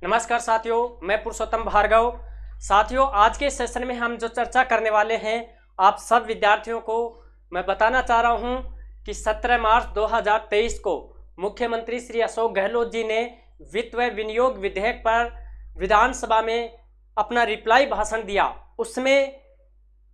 नमस्कार साथियों, मैं पुरुषोत्तम भार्गव। साथियों, आज के सेशन में हम जो चर्चा करने वाले हैं, आप सब विद्यार्थियों को मैं बताना चाह रहा हूं कि 17 मार्च 2023 को मुख्यमंत्री श्री अशोक गहलोत जी ने वित्त व विनियोग विधेयक पर विधानसभा में अपना रिप्लाई भाषण दिया। उसमें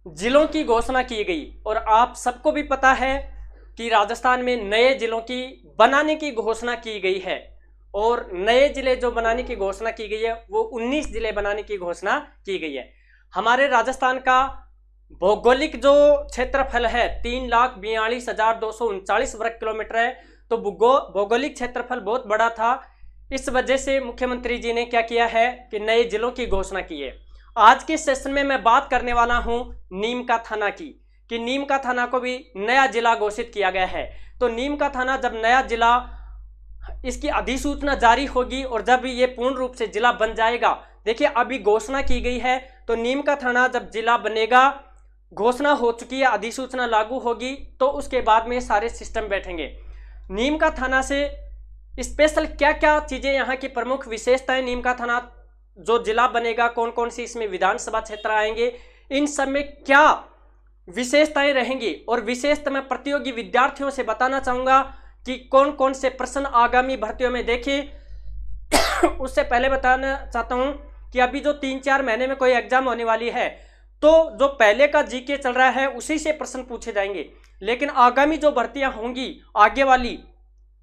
जिलों की घोषणा की गई और आप सबको भी पता है कि राजस्थान में नए जिलों की बनाने की घोषणा की गई है और नए जिले जो बनाने की घोषणा की गई है वो 19 जिले बनाने की घोषणा की गई है। हमारे राजस्थान का भौगोलिक जो क्षेत्रफल है 3,42,239 वर्ग किलोमीटर है, तो भौगोलिक क्षेत्रफल बहुत बड़ा था। इस वजह से मुख्यमंत्री जी ने क्या किया है कि नए जिलों की घोषणा की है। आज के सेशन में मैं बात करने वाला हूं नीम का थाना की, कि नीम का थाना को भी नया जिला घोषित किया गया है। तो नीम का थाना जब नया जिला, इसकी अधिसूचना जारी होगी और जब ये पूर्ण रूप से जिला बन जाएगा, देखिए अभी घोषणा की गई है, तो नीम का थाना जब जिला बनेगा, घोषणा हो चुकी है, अधिसूचना लागू होगी, तो उसके बाद में सारे सिस्टम बैठेंगे। नीम का थाना से स्पेशल क्या क्या चीजें, यहाँ की प्रमुख विशेषताएं, नीम का थाना जो जिला बनेगा, कौन कौन सी इसमें विधानसभा क्षेत्र आएंगे, इन सब में क्या विशेषताएं रहेंगी, और विशेषता मैं प्रतियोगी विद्यार्थियों से बताना चाहूंगा कि कौन कौन से प्रश्न आगामी भर्तियों में देखिए। उससे पहले बताना चाहता हूं कि अभी जो 3-4 महीने में कोई एग्जाम होने वाली है, तो जो पहले का जीके चल रहा है उसी से प्रश्न पूछे जाएंगे। लेकिन आगामी जो भर्तियां होंगी आगे वाली,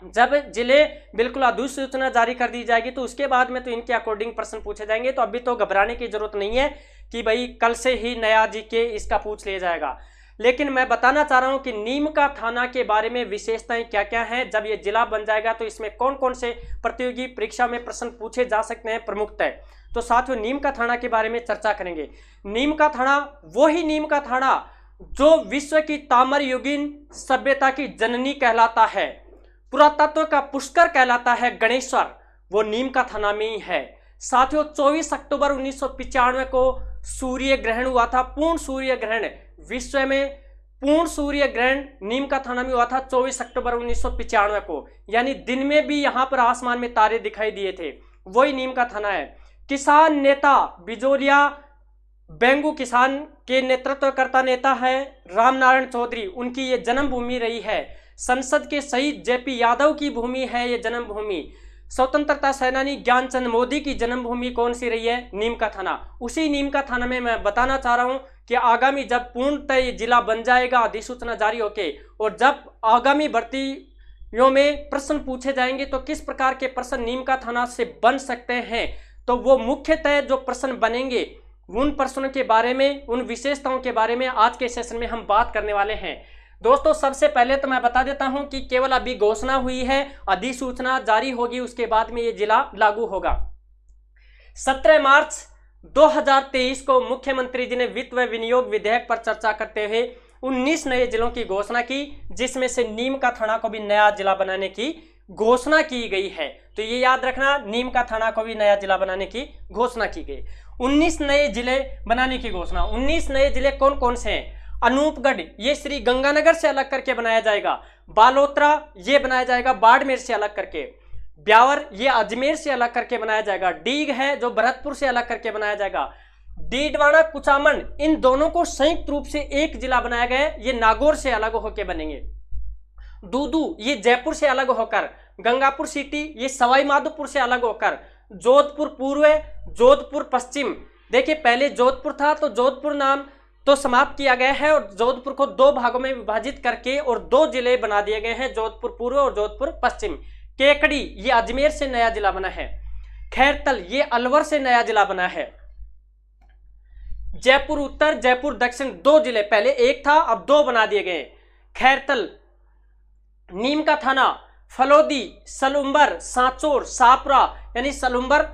जब जिले बिल्कुल अधिसूचना जारी कर दी जाएगी, तो उसके बाद में तो इनके अकॉर्डिंग प्रश्न पूछे जाएंगे। तो अभी तो घबराने की जरूरत नहीं है कि भाई कल से ही नया जीके इसका पूछ लिया जाएगा। लेकिन मैं बताना चाह रहा हूं कि नीम का थाना के बारे में विशेषताएं क्या क्या हैं, जब ये जिला बन जाएगा तो इसमें कौन कौन से प्रतियोगी परीक्षा में प्रश्न पूछे जा सकते हैं प्रमुखतः। तो साथियों, नीम का थाना के बारे में चर्चा करेंगे। नीम का थाना वही नीम का थाना जो विश्व की ताम्र युगीन सभ्यता की जननी कहलाता है, पुरातत्व का पुष्कर कहलाता है गणेश्वर, वो नीम का थाना में ही है। साथियों, 24 अक्टूबर 1995 को सूर्य ग्रहण हुआ था, पूर्ण सूर्य ग्रहण विश्व में, पूर्ण सूर्य ग्रहण नीम का थाना में हुआ था 24 अक्टूबर 1995 को। यानी दिन में भी यहां पर आसमान में तारे दिखाई दिए थे, वही नीम का थाना है। किसान नेता बिजोलिया बेंगू किसान के नेतृत्वकर्ता नेता है रामनारायण चौधरी, उनकी ये जन्मभूमि रही है। संसद के शहीद जेपी यादव की भूमि है ये जन्मभूमि। स्वतंत्रता सेनानी ज्ञानचंद मोदी की जन्मभूमि कौन सी रही है? नीम का थाना। उसी नीम का थाना में मैं बताना चाह रहा हूं कि आगामी जब पूर्णतः ये जिला बन जाएगा अधिसूचना जारी होके, और जब आगामी भर्तियों में प्रश्न पूछे जाएंगे तो किस प्रकार के प्रश्न नीम का थाना से बन सकते हैं, तो वो मुख्यतः जो प्रश्न बनेंगे उन प्रश्नों के बारे में, उन विशेषताओं के बारे में आज के सेशन में हम बात करने वाले हैं। दोस्तों, सबसे पहले तो मैं बता देता हूं कि केवल अभी घोषणा हुई है, अधिसूचना जारी होगी, उसके बाद में ये जिला लागू होगा। 17 मार्च 2023 को मुख्यमंत्री जी ने वित्त व विनियोग विधेयक पर चर्चा करते हुए 19 नए जिलों की घोषणा की, जिसमें से नीम का थाना को भी नया जिला बनाने की घोषणा की गई है। तो ये याद रखना, नीम का थाना को भी नया जिला बनाने की घोषणा की गई। 19 नए जिले बनाने की घोषणा। 19 नए जिले कौन कौन से हैं? अनूपगढ़ ये श्री गंगानगर से अलग करके बनाया जाएगा, बालोतरा ये बनाया जाएगा बाड़मेर से अलग करके, ब्यावर ये अजमेर से अलग करके बनाया जाएगा, डीग है जो भरतपुर से अलग करके बनाया जाएगा, डीडवाना कुचामन इन दोनों को संयुक्त रूप से एक जिला बनाया गया है, ये नागौर से अलग होकर बनेंगे। दूदू ये जयपुर से अलग होकर, गंगापुर सिटी ये सवाई माधोपुर से अलग होकर, जोधपुर पूर्व जोधपुर पश्चिम, देखिए पहले जोधपुर था तो जोधपुर नाम तो समाप्त किया गया है और जोधपुर को 2 भागों में विभाजित करके और 2 जिले बना दिए गए हैं, जोधपुर पूर्व और जोधपुर पश्चिम। केकड़ी ये अजमेर से नया जिला बना है, खैरतल ये अलवर से नया जिला बना है, जयपुर उत्तर जयपुर दक्षिण 2 जिले, पहले एक था अब 2 बना दिए गए। खैरतल, नीम का थाना, फलोदी, सलुम्बर, सांचौर, सापरा, यानी सलुम्बर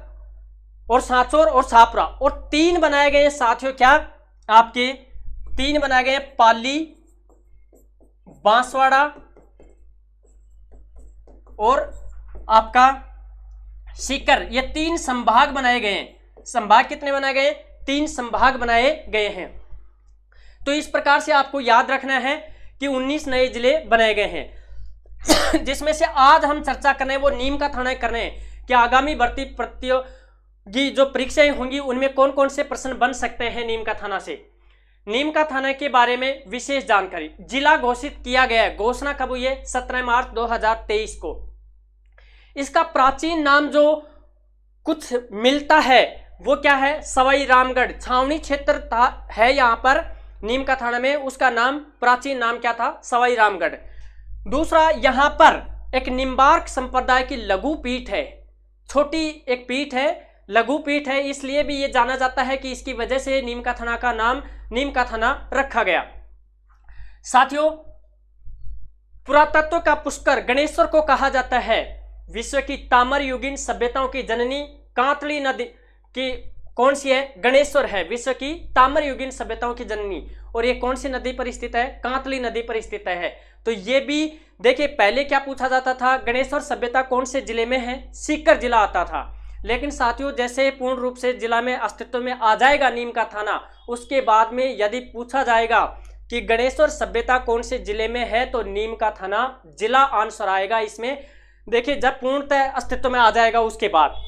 और सांचौर और सापरा, और 3 बनाए गए साथियों, क्या आपके 3 बनाए गए, पाली, बांसवाड़ा और आपका सीकर, ये 3 संभाग बनाए गए हैं। संभाग कितने बनाए गए? 3 संभाग बनाए गए हैं। तो इस प्रकार से आपको याद रखना है कि 19 नए जिले बनाए गए हैं। जिसमें से आज हम चर्चा कर रहे हैं वो नीम का थाना कर रहे हैं कि आगामी भर्ती की जो परीक्षाएं होंगी उनमें कौन कौन से प्रश्न बन सकते हैं नीम का थाना से। नीम का थाना के बारे में विशेष जानकारी। जिला घोषित किया गया है, घोषणा कब हुई है? 17 मार्च 2023 को। इसका प्राचीन नाम जो कुछ मिलता है वो क्या है? सवाई रामगढ़ छावनी क्षेत्र था है यहाँ पर नीम का थाना में, उसका नाम प्राचीन नाम क्या था? सवाई रामगढ़। दूसरा, यहाँ पर एक निम्बार्क संप्रदाय की लघु पीठ है, छोटी एक पीठ है, लघु पीठ है, इसलिए भी ये जाना जाता है कि इसकी वजह से नीम का थाना का नाम नीम का थाना रखा गया। साथियों, पुरातत्व का पुष्कर गणेश्वर को कहा जाता है विश्व की ताम्र युगीन सभ्यताओं की जननी। कांतली नदी की कौन सी है? गणेश्वर है विश्व की ताम्र युगीन सभ्यताओं की जननी। और ये कौन सी नदी पर स्थित है? कांतली नदी पर स्थित है। तो ये भी देखिए, पहले क्या पूछा जाता था? गणेश्वर सभ्यता कौन से जिले में है? सीकर जिला आता था। लेकिन साथियों, जैसे पूर्ण रूप से जिला में अस्तित्व में आ जाएगा नीम का थाना, उसके बाद में यदि पूछा जाएगा कि गणेश्वर सभ्यता कौन से जिले में है, तो नीम का थाना जिला आंसर आएगा इसमें। देखिए, जब पूर्णतः अस्तित्व में आ जाएगा उसके बाद।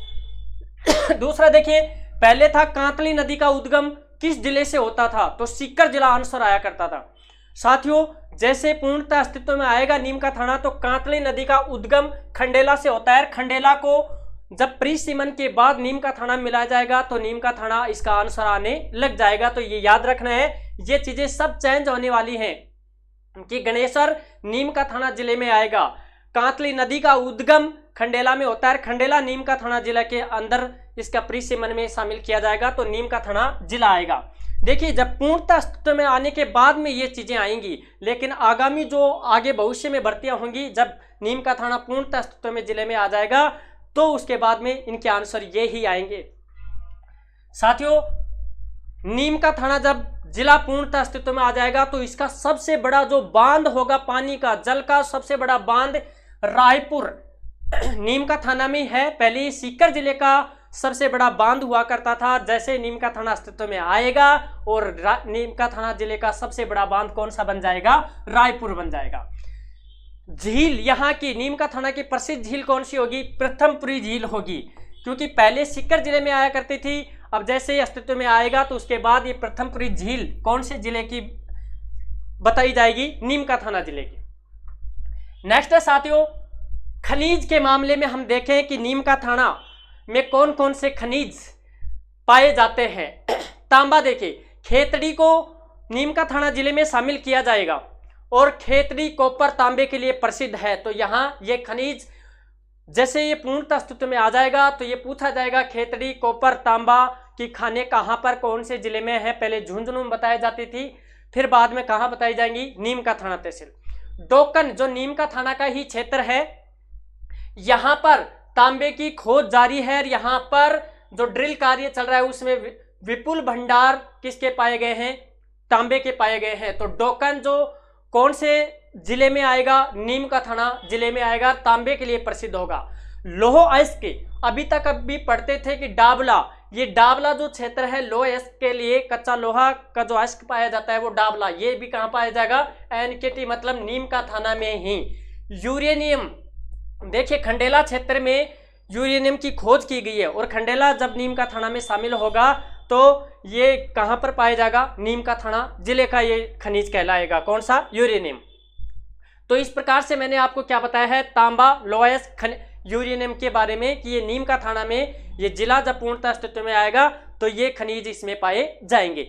दूसरा देखिए, पहले था कांतली नदी का उद्गम किस जिले से होता था? तो सीकर जिला आंसर आया करता था। साथियों, जैसे पूर्णतः अस्तित्व में आएगा नीम का थाना, तो कांतली नदी का उद्गम खंडेला से होता है। खंडेला को जब प्रीसीमन के बाद नीम का थाना मिलाया जाएगा तो नीम का थाना इसका आंसर आने लग जाएगा। तो ये याद रखना है, ये चीजें सब चेंज होने वाली हैं कि गणेश्वर नीम का थाना जिले में आएगा। कांतली नदी का उद्गम खंडेला में होता है, खंडेला नीम का थाना जिला के अंदर इसका प्रीसीमन में शामिल किया जाएगा, तो नीम का थाना जिला आएगा। देखिए, जब पूर्णतः अस्तित्व में आने के बाद में ये चीजें आएंगी, लेकिन आगामी जो आगे भविष्य में भर्तियां होंगी, जब नीम का थाना पूर्णतः अस्तित्व में जिले में आ जाएगा, तो उसके बाद में इनके आंसर ये ही आएंगे। साथियों, नीम का थाना जब जिला पूर्णतः अस्तित्व में आ जाएगा, तो इसका सबसे बड़ा जो बांध होगा, पानी का जल का सबसे बड़ा बांध रायपुर नीम का थाना में है। पहले सीकर जिले का सबसे बड़ा बांध हुआ करता था। जैसे नीम का थाना अस्तित्व में आएगा और नीम का थाना जिले का सबसे बड़ा बांध कौन सा बन जाएगा? रायपुर बन जाएगा। झील यहाँ की नीम का थाना की प्रसिद्ध झील कौन सी होगी? प्रथमपुरी झील होगी, क्योंकि पहले सीकर जिले में आया करती थी। अब जैसे ही अस्तित्व में आएगा तो उसके बाद ये प्रथमपुरी झील कौन से जिले की बताई जाएगी? नीम का थाना जिले की। नेक्स्ट है साथियों, खनिज के मामले में हम देखें कि नीम का थाना में कौन कौन से खनिज पाए जाते हैं। तांबा, देखिए खेतड़ी को नीम का थाना जिले में शामिल किया जाएगा और खेतड़ी कॉपर तांबे के लिए प्रसिद्ध है। तो यहाँ ये खनिज जैसे ये पूर्णतः अस्तित्व में आ जाएगा तो ये पूछा जाएगा खेतड़ी कॉपर तांबा की खाने कहाँ पर कौन से जिले में है। पहले झुंझुनू में बताई जाती थी, फिर बाद में कहाँ बताई जाएंगी? नीम का थाना तहसील। डोकन जो नीम का थाना का ही क्षेत्र है, यहाँ पर तांबे की खोज जारी है। यहाँ पर जो ड्रिल कार्य चल रहा है उसमें विपुल भंडार किसके पाए गए हैं? तांबे के पाए गए हैं। तो डोकन जो कौन से जिले में आएगा? नीम का थाना जिले में आएगा, तांबे के लिए प्रसिद्ध होगा। लोह अयस्क के अभी तक अभी पढ़ते थे कि डाबला, ये डाबला जो क्षेत्र है लोह अयस्क के लिए, कच्चा लोहा का जो अयस्क पाया जाता है वो डाबला, ये भी कहाँ पाया जाएगा? एनकेटी मतलब नीम का थाना में ही। यूरेनियम, देखिए खंडेला क्षेत्र में यूरेनियम की खोज की गई है और खंडेला जब नीम का थाना में शामिल होगा तो ये कहाँ पर पाया जाएगा? नीम का थाना जिले का ये खनिज कहलाएगा। कौन सा? यूरेनियम। तो इस प्रकार से मैंने आपको क्या बताया है? तांबा, लोयस, यूरेनियम के बारे में कि ये नीम का थाना में ये जिला जब पूर्णतः अस्तित्व में आएगा तो ये खनिज इसमें पाए जाएंगे।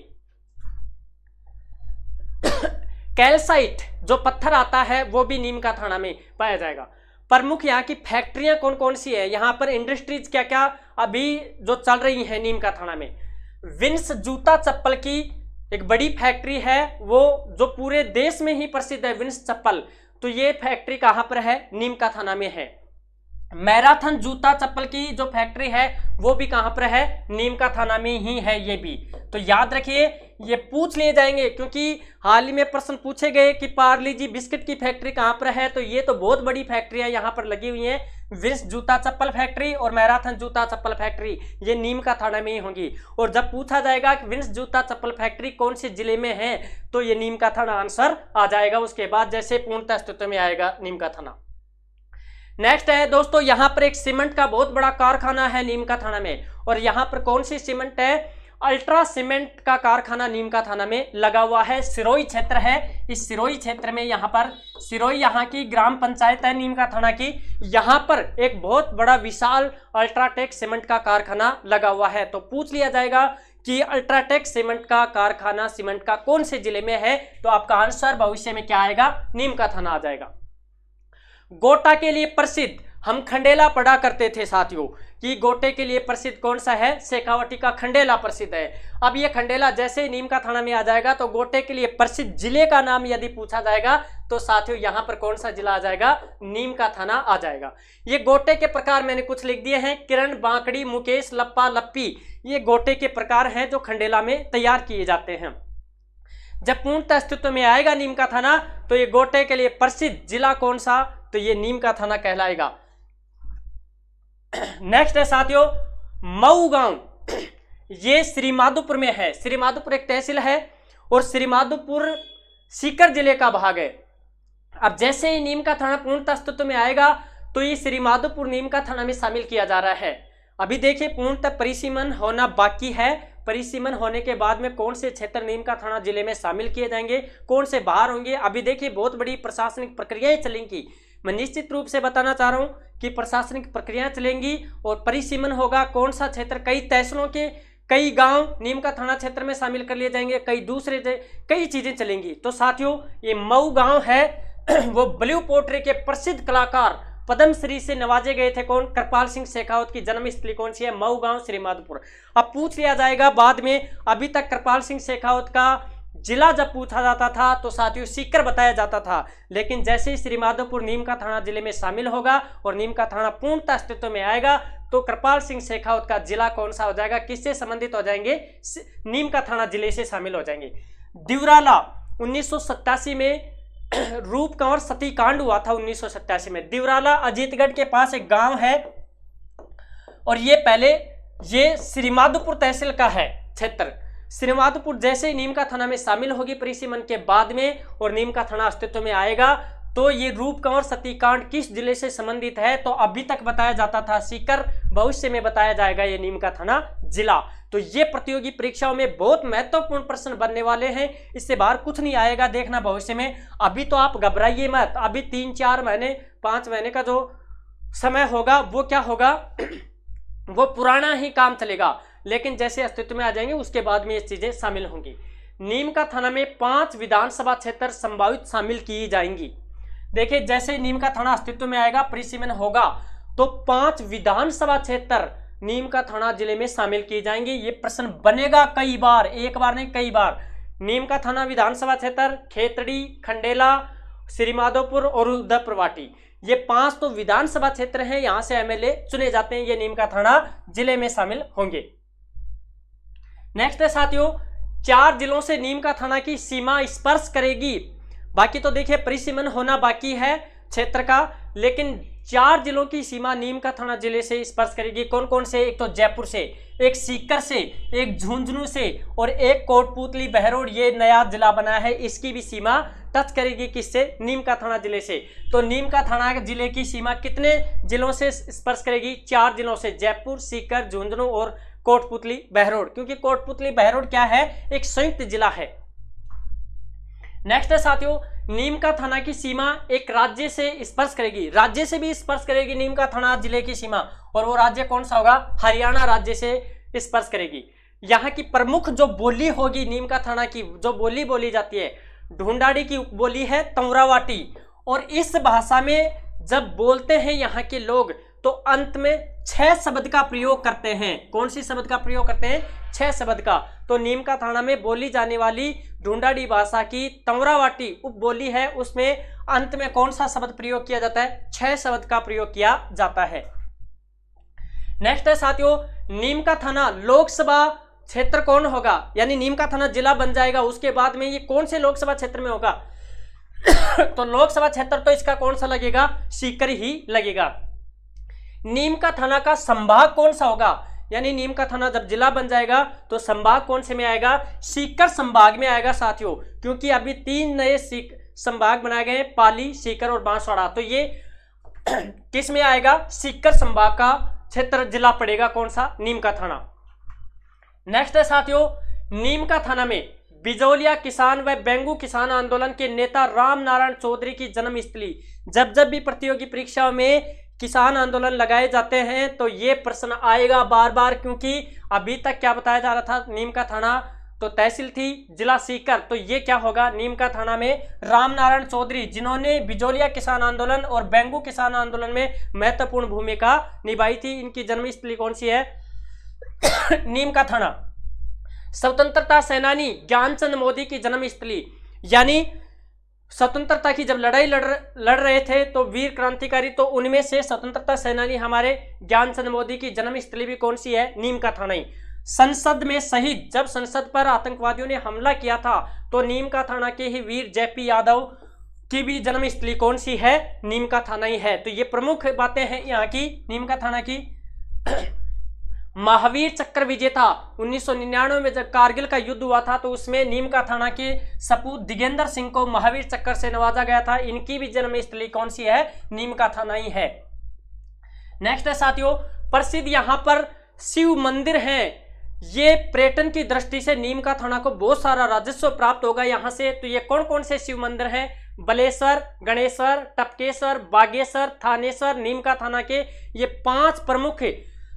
कैल्साइट जो पत्थर आता है वो भी नीम का थाना में पाया जाएगा। प्रमुख यहाँ की फैक्ट्रियां कौन कौन सी है? यहाँ पर इंडस्ट्रीज क्या क्या अभी जो चल रही है नीम का थाना में? विंस जूता चप्पल की एक बड़ी फैक्ट्री है, वो जो पूरे देश में ही प्रसिद्ध है, विंस चप्पल। तो ये फैक्ट्री कहाँ पर है? नीम का थाना में है। मैराथन जूता चप्पल की जो फैक्ट्री है वो भी कहाँ पर है? नीम का थाना में ही है ये भी। तो याद रखिए, ये पूछ लिए जाएंगे क्योंकि हाल ही में प्रश्न पूछे गए कि पार्ले जी बिस्किट की फैक्ट्री कहाँ पर है। तो ये तो बहुत बड़ी फैक्ट्री है यहाँ पर लगी हुई है, विंस जूता चप्पल फैक्ट्री और मैराथन जूता चप्पल फैक्ट्री, ये नीम का थाना में ही होंगी। और जब पूछा जाएगा कि विंस जूता चप्पल फैक्ट्री कौन से जिले में है तो ये नीम का थाना आंसर आ जाएगा उसके बाद, जैसे पूर्णतः अस्तित्व में आएगा नीम का थाना। नेक्स्ट है दोस्तों, यहाँ पर एक सीमेंट का बहुत बड़ा कारखाना है नीम का थाना में, और यहाँ पर कौन सी सीमेंट है? अल्ट्रा सीमेंट का कारखाना नीम का थाना में लगा हुआ है। सिरोही क्षेत्र है, इस सिरोही क्षेत्र में यहाँ पर सिरोही यहाँ की ग्राम पंचायत है नीम का थाना की, यहाँ पर एक बहुत बड़ा विशाल अल्ट्राटेक सीमेंट का कारखाना लगा हुआ है। तो पूछ लिया जाएगा कि अल्ट्राटेक सीमेंट का कारखाना सीमेंट का कौन से जिले में है, तो आपका आंसर भविष्य में क्या आएगा? नीम का थाना आ जाएगा। गोटा के लिए प्रसिद्ध, हम खंडेला पढ़ा करते थे साथियों कि गोटे के लिए प्रसिद्ध कौन सा है? शेखावटी का खंडेला प्रसिद्ध है। अब ये खंडेला जैसे ही नीम का थाना में आ जाएगा तो गोटे के लिए प्रसिद्ध जिले का नाम यदि पूछा जाएगा तो साथियों यहाँ पर कौन सा जिला आ जाएगा? नीम का थाना आ जाएगा। ये गोटे के प्रकार मैंने कुछ लिख दिए हैं, किरण, बांकड़ी, मुकेश, लप्पा, लप्पी, ये गोटे के प्रकार हैं जो खंडेला में तैयार किए जाते हैं। जब पूर्णतः अस्तित्व में आएगा नीम का थाना तो ये गोटे के लिए प्रसिद्ध जिला कौन सा? तो ये नीम का थाना कहलाएगा। नेक्स्ट है साथियों मऊ गांव, ये श्रीमाधोपुर में है। श्रीमाधोपुर एक तहसील है और श्रीमाधोपुर सीकर जिले का भाग है। अब जैसे ही नीम का थाना पूर्णतः अस्तित्व में आएगा तो ये श्रीमाधोपुर नीम का थाना में शामिल किया जा रहा है। अभी देखिए पूर्णतः परिसीमन होना बाकी है। परिसीमन होने के बाद में कौन से क्षेत्र नीम का थाना जिले में शामिल किए जाएंगे, कौन से बाहर होंगे, अभी देखिए बहुत बड़ी प्रशासनिक प्रक्रियाएं चलेंगी। मैं निश्चित रूप से बताना चाह रहा हूं कि प्रशासनिक प्रक्रियाएं चलेंगी और परिसीमन होगा। कौन सा क्षेत्र, कई तहसीलों के कई गांव नीम का थाना क्षेत्र में शामिल कर लिए जाएंगे, कई दूसरे कई चीजें चलेंगी। तो साथियों ये मऊ गांव है वो ब्लू पोट्री के प्रसिद्ध कलाकार पद्मश्री से नवाजे गए थे। कौन? कृपाल सिंह शेखावत की जन्मस्थली कौन सी है? मऊ गांव श्रीमाधोपुर। अब पूछ लिया जाएगा बाद में, अभी तक कृपाल सिंह शेखावत का जिला जब पूछा जाता था तो साथियों सीकर बताया जाता था, लेकिन जैसे ही श्रीमाधोपुर नीम का थाना जिले में शामिल होगा और नीम का थाना पूर्णतः अस्तित्व में आएगा तो कृपाल सिंह शेखावत का जिला कौन सा हो जाएगा? किससे संबंधित हो जाएंगे? नीम का थाना जिले से शामिल हो जाएंगे। दिवराला 1987 में रूप कंवर सतीकांड हुआ था 1987 में। दिवराला अजीतगढ़ के पास एक गांव है और ये पहले ये श्रीमाधोपुर तहसील का है क्षेत्र। श्रीमाधोपुर जैसे ही नीम का थाना में शामिल होगी परिसीमन के बाद में और नीम का थाना अस्तित्व में आएगा तो ये रूप कंवर सतीकांड किस जिले से संबंधित है? तो अभी तक बताया जाता था सीकर, भविष्य में बताया जाएगा ये नीम का थाना जिला। तो ये प्रतियोगी परीक्षाओं में बहुत महत्वपूर्ण प्रश्न बनने वाले हैं, इससे बाहर कुछ नहीं आएगा, देखना भविष्य में। अभी तो आप घबराइए मत, अभी 3-4 महीने 5 महीने का जो समय होगा वो क्या होगा वो पुराना ही काम चलेगा, लेकिन जैसे अस्तित्व में आ जाएंगे उसके बाद में ये चीजें शामिल होंगी। नीम का थाना में 5 विधानसभा क्षेत्र संभावित शामिल की जाएंगी। देखिए जैसे नीम का थाना अस्तित्व में आएगा परिसीमन होगा तो 5 विधानसभा क्षेत्र नीम का थाना जिले में शामिल किए जाएंगे। ये प्रश्न बनेगा कई बार, एक बार नहीं कई बार। नीम का थाना विधानसभा क्षेत्र खेतड़ी, खंडेला, श्रीमाधोपुर और उदयपुरवाटी, ये 5 तो विधानसभा क्षेत्र हैं, यहां से एमएलए चुने जाते हैं, ये नीम का थाना जिले में शामिल होंगे। नेक्स्ट है साथियों 4 जिलों से नीम का थाना की सीमा स्पर्श करेगी। बाकी तो देखिए परिसीमन होना बाकी है क्षेत्र का, लेकिन 4 जिलों की सीमा नीम का थाना जिले से स्पर्श करेगी। कौन कौन से? एक तो जयपुर से, एक सीकर से, एक झुंझुनू से और एक कोटपुतली बहरोड, ये नया जिला बना है, इसकी भी सीमा टच करेगी किससे? नीम का थाना जिले से। तो नीम का थाना जिले की सीमा कितने जिलों से स्पर्श करेगी? 4 जिलों से, जयपुर, सीकर, झुंझुनू और कोटपुतली बहरोड, क्योंकि कोटपुतली बहरोड क्या है? एक संयुक्त जिला है। नेक्स्ट है साथियों नीम का थाना की सीमा एक राज्य से स्पर्श करेगी, राज्य से भी स्पर्श करेगी नीम का थाना जिले की सीमा, और वो राज्य कौन सा होगा? हरियाणा राज्य से स्पर्श करेगी। यहाँ की प्रमुख जो बोली होगी नीम का थाना की, जो बोली बोली जाती है, ढूंढाड़ी की उपबोली है तंवरावाटी, और इस भाषा में जब बोलते हैं यहाँ के लोग तो अंत में 6 शब्द का प्रयोग करते हैं। कौन सी शब्द का प्रयोग करते हैं? 6 शब्द का। तो नीम का थाना में बोली जाने वाली ढूंढाड़ी भाषा की तंवरावाटी उपबोली है, उसमें अंत में कौन सा शब्द प्रयोग किया जाता है? 6 शब्द का प्रयोग किया जाता है। नेक्स्ट है साथियों नीम का थाना लोकसभा क्षेत्र कौन होगा? यानी नीम का थाना जिला बन जाएगा, उसके बाद में ये कौन से लोकसभा क्षेत्र में होगा? तो लोकसभा क्षेत्र तो इसका कौन सा लगेगा? सीकर ही लगेगा। नीम का थाना का संभाग कौन सा होगा? यानी नीम का थाना जब जिला बन जाएगा तो संभाग कौन से में आएगा? सीकर संभाग में आएगा साथियों, क्योंकि अभी 3 नए संभाग बनाए गए हैं, पाली, सीकर और बांसवाड़ा। तो ये किस में आएगा, सीकर संभाग का क्षेत्र जिला पड़ेगा कौन सा, नीम का थाना। नेक्स्ट है साथियों, नीम का थाना में बिजौलिया किसान व बेंगू किसान आंदोलन के नेता राम नारायण चौधरी की जन्मस्थली। जब जब भी प्रतियोगी परीक्षाओं में किसान आंदोलन लगाए जाते हैं तो ये प्रश्न आएगा बार बार, क्योंकि अभी तक क्या बताया जा रहा था, नीम का थाना तो तहसील थी, जिला सीकर, तो ये क्या होगा, नीम का थाना में राम नारायण चौधरी, जिन्होंने बिजौलिया किसान आंदोलन और बेंगू किसान आंदोलन में महत्वपूर्ण भूमिका निभाई थी, इनकी जन्मस्थली कौन सी है, नीम का थाना। स्वतंत्रता सेनानी ज्ञानचंद मोदी की जन्मस्थली, यानी स्वतंत्रता की जब लड़ाई लड़ रहे थे तो वीर क्रांतिकारी, तो उनमें से स्वतंत्रता सेनानी हमारे ज्ञानचंद मोदी की जन्मस्थली भी कौन सी है, नीम का थाना ही। संसद में शहीद, जब संसद पर आतंकवादियों ने हमला किया था तो नीम का थाना के ही वीर जेपी यादव की भी जन्मस्थली कौन सी है, नीम का थाना ही है। तो ये प्रमुख बातें हैं यहाँ की, नीम का थाना की। महावीर चक्र विजेता 1999 में जब कारगिल का युद्ध हुआ था तो उसमें नीम का थाना के सपूत दिगेंद्र सिंह को महावीर चक्र से नवाजा गया था, इनकी भी जन्मस्थली कौन सी है, नीम का थाना ही है। नेक्स्ट है साथियों, प्रसिद्ध यहाँ पर शिव मंदिर हैं, ये पर्यटन की दृष्टि से नीम का थाना को बहुत सारा राजस्व प्राप्त होगा यहाँ से। तो ये कौन कौन से शिव मंदिर हैं, बलेश्वर, गणेश्वर, टपकेश्वर, बागेश्वर, थानेश्वर, नीम का थाना के ये 5 प्रमुख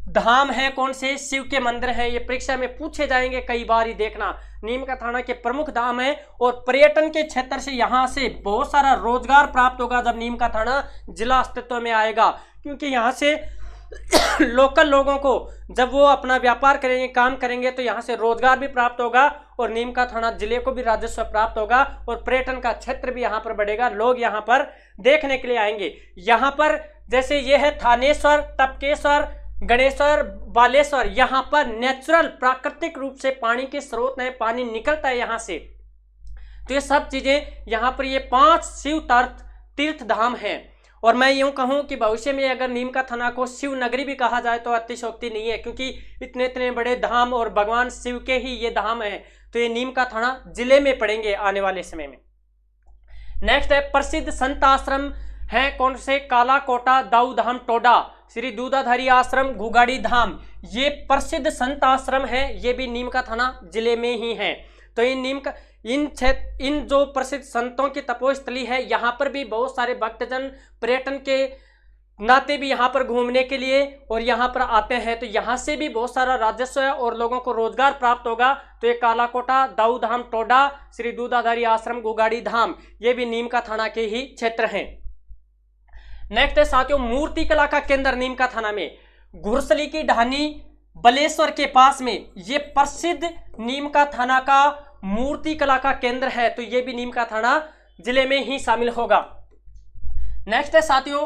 धाम है, कौन से, शिव के मंदिर हैं। ये परीक्षा में पूछे जाएंगे, कई बार ही देखना, नीम का थाना के प्रमुख धाम है। और पर्यटन के क्षेत्र से यहाँ से बहुत सारा रोजगार प्राप्त होगा जब नीम का थाना जिला अस्तित्व में आएगा, क्योंकि यहाँ से लोकल लोगों को जब वो अपना व्यापार करेंगे, काम करेंगे, तो यहाँ से रोजगार भी प्राप्त होगा और नीम का थाना जिले को भी राजस्व प्राप्त होगा और पर्यटन का क्षेत्र भी यहाँ पर बढ़ेगा, लोग यहाँ पर देखने के लिए आएंगे। यहाँ पर जैसे ये है थानेश्वर, टपकेश्वर, गणेश्वर, बालेश्वर, यहाँ पर नेचुरल प्राकृतिक रूप से पानी के स्रोत हैं, पानी निकलता है यहाँ से। तो ये सब चीजें यहाँ पर ये 5 शिव तीर्थ धाम हैं। और मैं यूं कहूं कि भविष्य में अगर नीम का थाना को शिव नगरी भी कहा जाए तो अतिशयोक्ति नहीं है, क्योंकि इतने इतने बड़े धाम और भगवान शिव के ही ये धाम है। तो ये नीम का थाना जिले में पड़ेंगे आने वाले समय में। नेक्स्ट है, प्रसिद्ध संत आश्रम है कौन से, काला कोटा, दाऊ धाम, टोडा, श्री दूधाधारी आश्रम, घुगाड़ी धाम, ये प्रसिद्ध संत आश्रम है, ये भी नीम का थाना जिले में ही है। तो इन जो प्रसिद्ध संतों की तपोस्थली है, यहाँ पर भी बहुत सारे भक्तजन पर्यटन के नाते भी यहाँ पर घूमने के लिए और यहाँ पर आते हैं, तो यहाँ से भी बहुत सारा राजस्व है और लोगों को रोजगार प्राप्त होगा। तो ये कालाकोटा, दाऊ धाम, टोडा, श्री दूधाधारी आश्रम, घुगाड़ी धाम, ये भी नीम का थाना के ही क्षेत्र हैं। नेक्स्ट है साथियों, मूर्ति कला का केंद्र नीम का थाना में, घुरसली की ढानी बलेश्वर के पास में, ये प्रसिद्ध नीम का थाना का मूर्ति कला का केंद्र है, तो ये भी नीम का थाना जिले में ही शामिल होगा। नेक्स्ट है साथियों,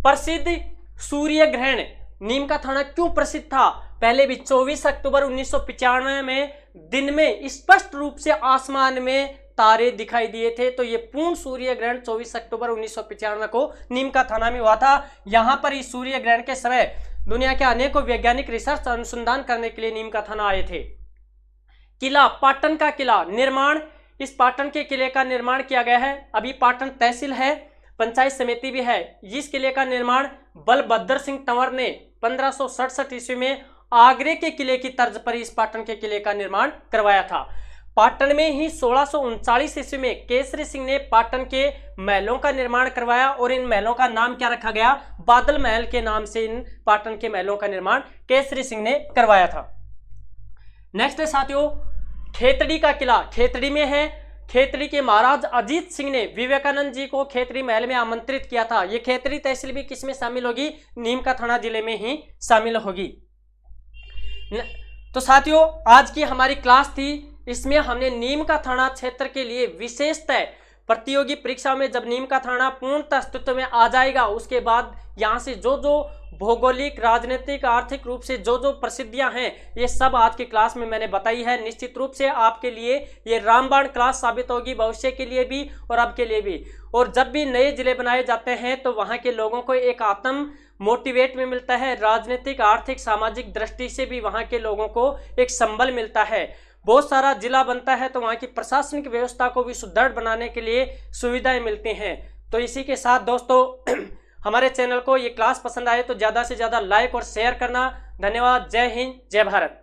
प्रसिद्ध सूर्य ग्रहण, नीम का थाना क्यों प्रसिद्ध था, पहले भी 24 अक्टूबर 1995 में दिन में स्पष्ट रूप से आसमान में तारे दिखाई दिए थे। तो ये पूर्ण सूर्य ग्रहण 24 अक्टूबर 1995 को नीम का थाना में हुआ था। यहाँ पर इस सूर्य ग्रहण के समय दुनिया के अनेकों वैज्ञानिक रिसर्च अनुसंधान करने के लिए नीम का थाना आए थे। किला, पाटन का किला निर्माण, इस पाटन के किले का निर्माण किया गया है। अभी पाटन तहसील है, पंचायत समिति भी है। इस किले का निर्माण बलभद्र सिंह तंवर ने 1567 ईस्वी में आगरे के किले की तर्ज पर इस पाटन के किले का निर्माण करवाया था। पाटन में ही 1639 ईस्वी में केसरी सिंह ने पाटन के महलों का निर्माण करवाया और इन महलों का नाम क्या रखा गया, बादल महल के नाम से इन पाटन के महलों का निर्माण केसरी सिंह ने करवाया था। नेक्स्ट है साथियों, खेतड़ी का किला, खेतड़ी में है। खेतड़ी के महाराज अजीत सिंह ने विवेकानंद जी को खेतड़ी महल में आमंत्रित किया था। ये खेतड़ी तहसील भी किसमें शामिल होगी, नीम का थाना जिले में ही शामिल होगी। तो साथियों, आज की हमारी क्लास थी, इसमें हमने नीम का थाना क्षेत्र के लिए विशेषतः प्रतियोगी परीक्षा में जब नीम का थाना पूर्णतः अस्तित्व में आ जाएगा, उसके बाद यहाँ से जो जो भौगोलिक, राजनीतिक, आर्थिक रूप से जो जो प्रसिद्धियां हैं, ये सब आज की क्लास में मैंने बताई है। निश्चित रूप से आपके लिए ये रामबाण क्लास साबित होगी, भविष्य के लिए भी और अब के लिए भी। और जब भी नए जिले बनाए जाते हैं तो वहाँ के लोगों को एक आत्म मोटिवेट में मिलता है, राजनीतिक, आर्थिक, सामाजिक दृष्टि से भी वहाँ के लोगों को एक संबल मिलता है। बहुत सारा जिला बनता है तो वहाँ की प्रशासनिक व्यवस्था को भी सुदृढ़ बनाने के लिए सुविधाएं मिलती हैं। तो इसी के साथ दोस्तों हमारे चैनल को ये क्लास पसंद आए तो ज़्यादा से ज़्यादा लाइक और शेयर करना। धन्यवाद। जय हिंद, जय भारत।